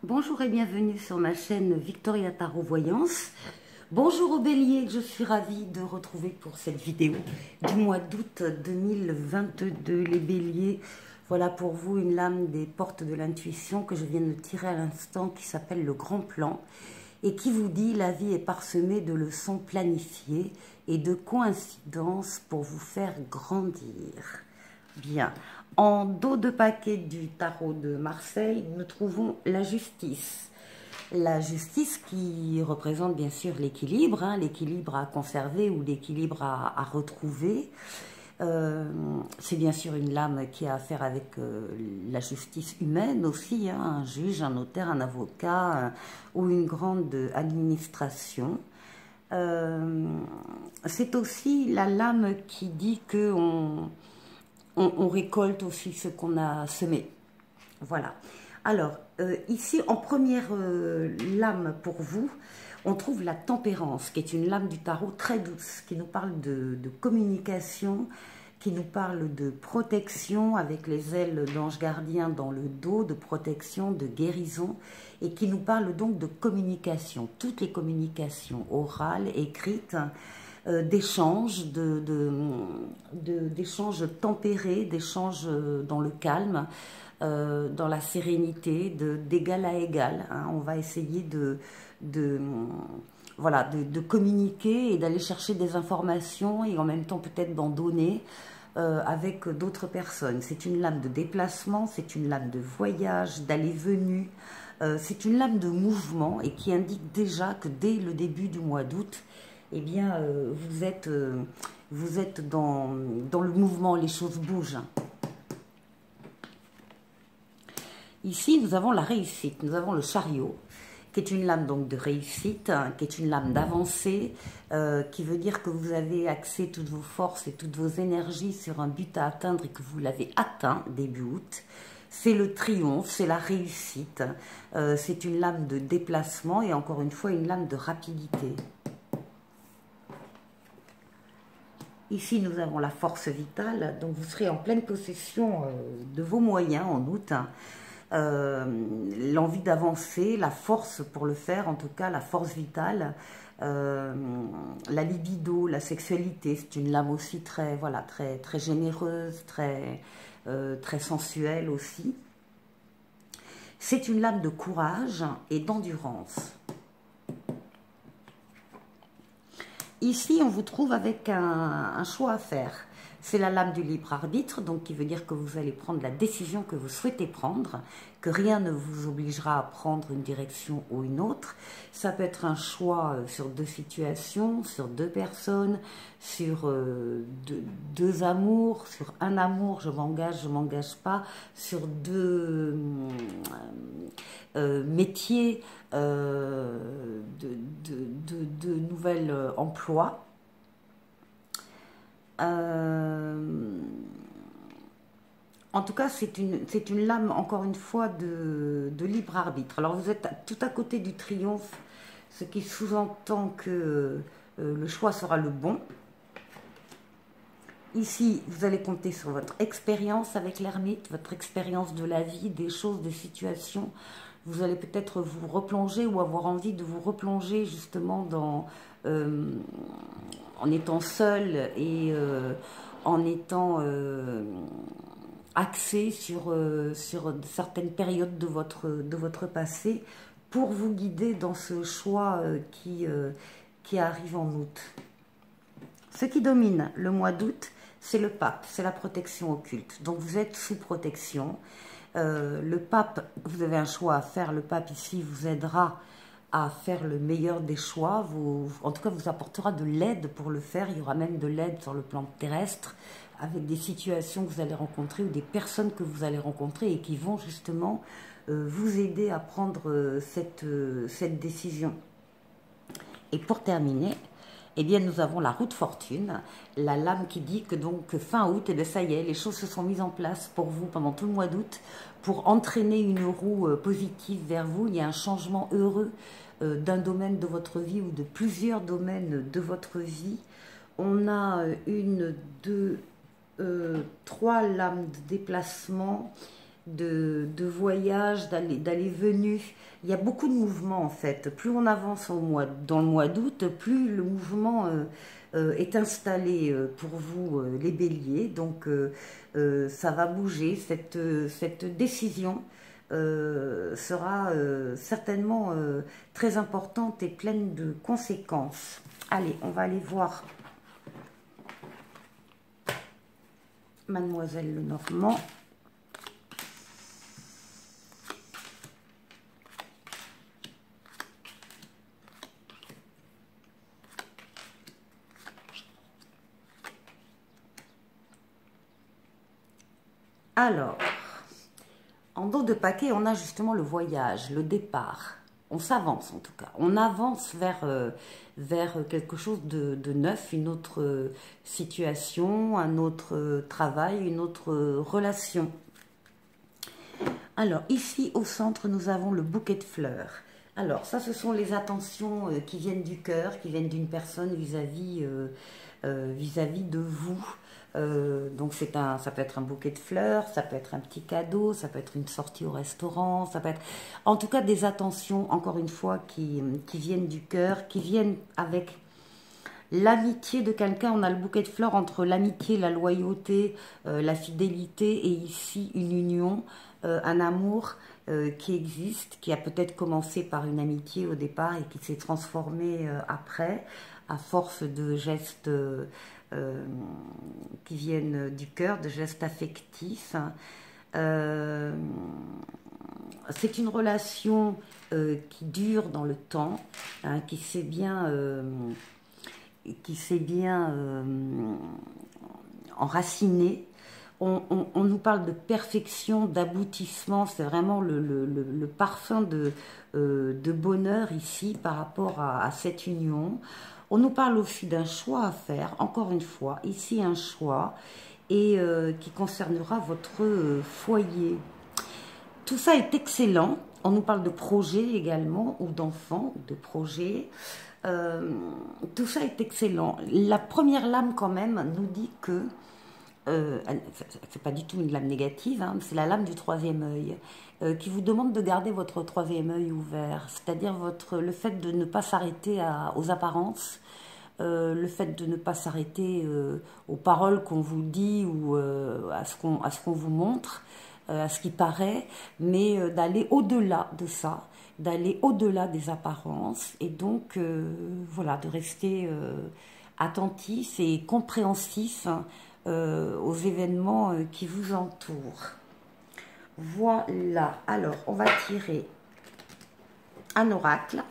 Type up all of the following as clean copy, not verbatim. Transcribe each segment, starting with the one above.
Bonjour et bienvenue sur ma chaîne Victoria Tarot Voyance. Bonjour aux béliers, je suis ravie de retrouver pour cette vidéo du mois d'août 2022. Les béliers, voilà pour vous une lame des portes de l'intuition que je viens de tirer à l'instant qui s'appelle le grand plan et qui vous dit: la vie est parsemée de leçons planifiées et de coïncidences pour vous faire grandir. Bien. En dos de paquet du tarot de Marseille, nous trouvons la justice. La justice qui représente bien sûr l'équilibre, l'équilibre à conserver ou l'équilibre à retrouver. C'est bien sûr une lame qui a affaire avec la justice humaine aussi, un juge, un notaire, un avocat ou une grande administration. C'est aussi la lame qui dit que on récolte aussi ce qu'on a semé. Voilà. Alors, ici, en première lame pour vous, on trouve la tempérance, qui est une lame du tarot très douce, qui nous parle de communication, qui nous parle de protection avec les ailes d'ange gardien dans le dos, de protection, de guérison, et qui nous parle donc de communication. Toutes les communications orales, écrites, d'échanges, d'échanges tempérés, d'échanges dans le calme, dans la sérénité, d'égal à égal. On va essayer voilà, de communiquer et d'aller chercher des informations et en même temps peut-être d'en donner avec d'autres personnes. C'est une lame de déplacement, c'est une lame de voyage, d'aller-venu, c'est une lame de mouvement et qui indique déjà que dès le début du mois d'août, eh bien, vous êtes dans le mouvement, les choses bougent. Ici, nous avons la réussite, nous avons le chariot, qui est une lame donc de réussite, qui est une lame d'avancée, qui veut dire que vous avez axé toutes vos forces et toutes vos énergies sur un but à atteindre et que vous l'avez atteint début août. C'est le triomphe, c'est la réussite, c'est une lame de déplacement et encore une fois une lame de rapidité. Ici, nous avons la force vitale, donc vous serez en pleine possession de vos moyens en août. L'envie d'avancer, la force pour le faire, en tout cas la force vitale, la libido, la sexualité, c'est une lame aussi très, voilà, très généreuse, très sensuelle aussi. C'est une lame de courage et d'endurance. Ici, on vous trouve avec un choix à faire. C'est la lame du libre arbitre, donc qui veut dire que vous allez prendre la décision que vous souhaitez prendre, que rien ne vous obligera à prendre une direction ou une autre. Ça peut être un choix sur deux situations, sur deux personnes, sur deux amours, sur un amour, je m'engage pas, sur deux métiers, de nouvelles emplois. En tout cas, c'est une lame, encore une fois, de libre arbitre. Alors, vous êtes tout à côté du triomphe, ce qui sous-entend que le choix sera le bon. Ici, vous allez compter sur votre expérience avec l'ermite, votre expérience de la vie, des choses, des situations. Vous allez peut-être vous replonger ou avoir envie de vous replonger justement dans... en étant seul et en étant axé sur certaines périodes de votre passé pour vous guider dans ce choix qui arrive en août. Ce qui domine le mois d'août, c'est le pape, c'est la protection occulte. Donc vous êtes sous protection. Le pape, vous avez un choix à faire. Le pape ici vous aidera à faire le meilleur des choix, en tout cas vous apportera de l'aide pour le faire. Il y aura même de l'aide sur le plan terrestre avec des situations que vous allez rencontrer ou des personnes que vous allez rencontrer et qui vont justement vous aider à prendre cette décision. Et pour terminer, eh bien, nous avons la roue de fortune, la lame qui dit que donc fin août, et bien ça y est, les choses se sont mises en place pour vous pendant tout le mois d'août pour entraîner une roue positive vers vous. Il y a un changement heureux d'un domaine de votre vie ou de plusieurs domaines de votre vie. On a une, deux, trois lames de déplacement de voyage, d'aller-venu. Il y a beaucoup de mouvements en fait. Plus on avance dans le mois d'août, plus le mouvement est installé pour vous les béliers. Donc ça va bouger. Cette décision sera certainement très importante et pleine de conséquences. Allez, on va aller voir Mademoiselle Lenormand. Alors, en dos de paquet, on a justement le voyage, le départ. On s'avance en tout cas. On avance vers quelque chose de neuf, une autre situation, un autre travail, une autre relation. Alors, ici au centre, nous avons le bouquet de fleurs. Alors, ça, ce sont les attentions qui viennent du cœur, qui viennent d'une personne vis-à-vis de vous. Donc ça peut être un bouquet de fleurs, ça peut être un petit cadeau, ça peut être une sortie au restaurant, ça peut être en tout cas des attentions, encore une fois, qui viennent du cœur, qui viennent avec l'amitié de quelqu'un. On a le bouquet de fleurs entre l'amitié, la loyauté, la fidélité, et ici une union, un amour qui existe, qui a peut-être commencé par une amitié au départ et qui s'est transformé après, à force de gestes qui viennent du cœur, de gestes affectifs. C'est une relation qui dure dans le temps, hein, qui s'est bien enracinée. On nous parle de perfection, d'aboutissement, c'est vraiment le parfum de bonheur ici par rapport à cette union. On nous parle aussi d'un choix à faire, encore une fois, ici un choix, et qui concernera votre foyer. Tout ça est excellent. On nous parle de projets également, ou d'enfants, de projets. Tout ça est excellent. La première lame quand même nous dit que, c'est pas du tout une lame négative, hein, c'est la lame du troisième œil, qui vous demande de garder votre troisième œil ouvert, c'est-à-dire le fait de ne pas s'arrêter aux apparences, le fait de ne pas s'arrêter aux paroles qu'on vous dit ou à ce qu'on vous montre, à ce qui paraît, mais d'aller au-delà de ça, d'aller au-delà des apparences, et donc voilà, de rester attentif et compréhensif, hein, aux événements qui vous entourent. Voilà, alors on va tirer un oracle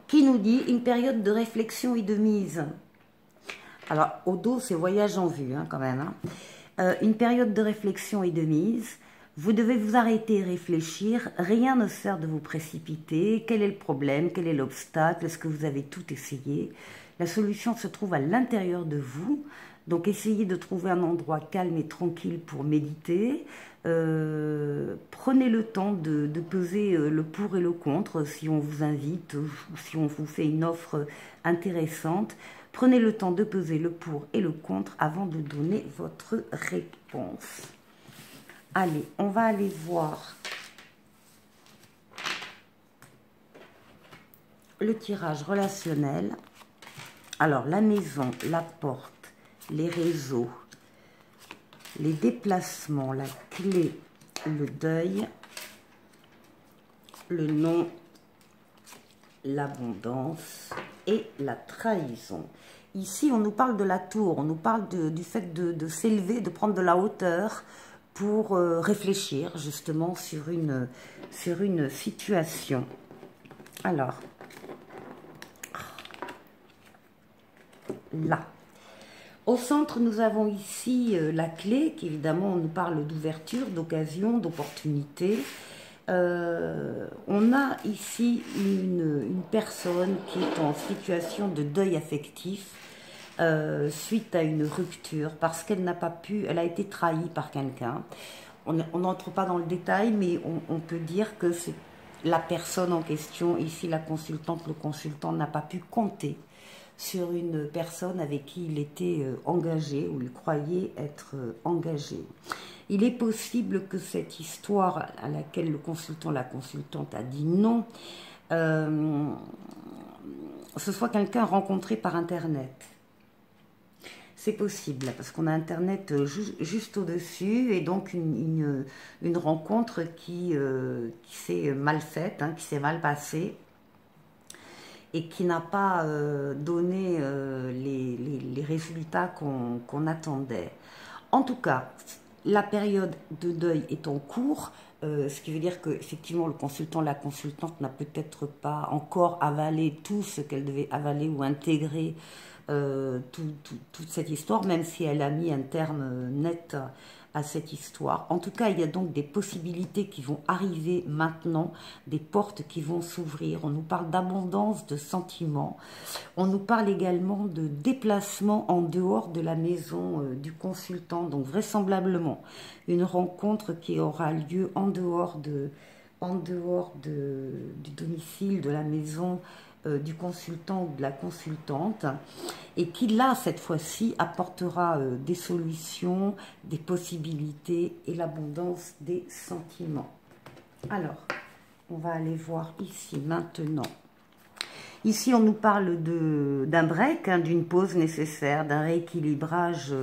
qui nous dit une période de réflexion et de mise. Alors au dos c'est voyage en vue, hein, quand même, hein. Une période de réflexion et de mise. Vous devez vous arrêter et réfléchir. Rien ne sert de vous précipiter. Quel est le problème? Quel est l'obstacle? Est-ce que vous avez tout essayé? La solution se trouve à l'intérieur de vous. Donc essayez de trouver un endroit calme et tranquille pour méditer. Prenez le temps de peser le pour et le contre si on vous invite ou si on vous fait une offre intéressante. Prenez le temps de peser le pour et le contre avant de donner votre réponse. Allez, on va aller voir le tirage relationnel. Alors, la maison, la porte, les réseaux, les déplacements, la clé, le deuil, le non, l'abondance et la trahison. Ici, on nous parle de la tour, on nous parle du fait de s'élever, de prendre de la hauteur pour réfléchir justement sur une situation. Alors, là. Au centre, nous avons ici la clé, qui évidemment nous parle d'ouverture, d'occasion, d'opportunité. On a ici une personne qui est en situation de deuil affectif suite à une rupture, parce qu'elle n'a pas pu, elle a été trahie par quelqu'un. On n'entre pas dans le détail, mais on peut dire que c'est la personne en question, ici la consultante, le consultant n'a pas pu compter sur une personne avec qui il était engagé ou il croyait être engagé. Il est possible que cette histoire à laquelle le consultant, la consultante a dit non, ce soit quelqu'un rencontré par Internet. C'est possible, parce qu'on a Internet juste au-dessus, et donc une rencontre qui s'est mal faite, hein, qui s'est mal passée, et qui n'a pas donné les résultats qu'on attendait. En tout cas, la période de deuil est en cours, ce qui veut dire qu'effectivement le consultant, la consultante n'a peut-être pas encore avalé tout ce qu'elle devait avaler ou intégrer toute cette histoire, même si elle a mis un terme net à cette histoire. En tout cas, il y a donc des possibilités qui vont arriver maintenant, des portes qui vont s'ouvrir. On nous parle d'abondance de sentiments. On nous parle également de déplacement en dehors de la maison du consultant. Donc vraisemblablement, une rencontre qui aura lieu en dehors du domicile, de la maison du consultant ou de la consultante, et qui là, cette fois-ci, apportera des solutions, des possibilités et l'abondance des sentiments. Alors, on va aller voir ici maintenant. Ici, on nous parle d'un break, hein, d'une pause nécessaire, d'un rééquilibrage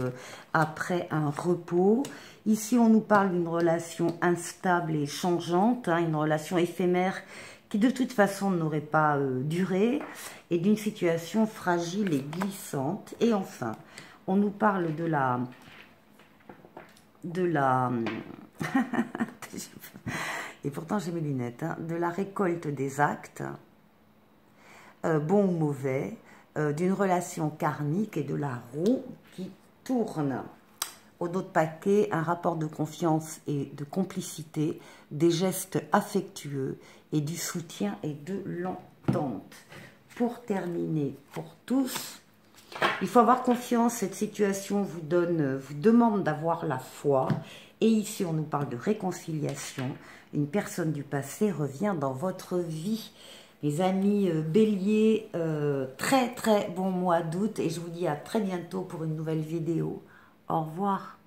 après un repos. Ici, on nous parle d'une relation instable et changeante, hein, une relation éphémère qui de toute façon n'aurait pas duré, et d'une situation fragile et glissante. Et enfin, on nous parle de la et pourtant j'ai mes lunettes, hein, de la récolte des actes, bons ou mauvais, d'une relation karmique et de la roue qui tourne. Au dos de paquet, un rapport de confiance et de complicité, des gestes affectueux et du soutien et de l'entente. Pour terminer, pour tous, il faut avoir confiance. Cette situation vous demande d'avoir la foi. Et ici, on nous parle de réconciliation. Une personne du passé revient dans votre vie. Les amis béliers, très très bon mois d'août. Et je vous dis à très bientôt pour une nouvelle vidéo. Au revoir.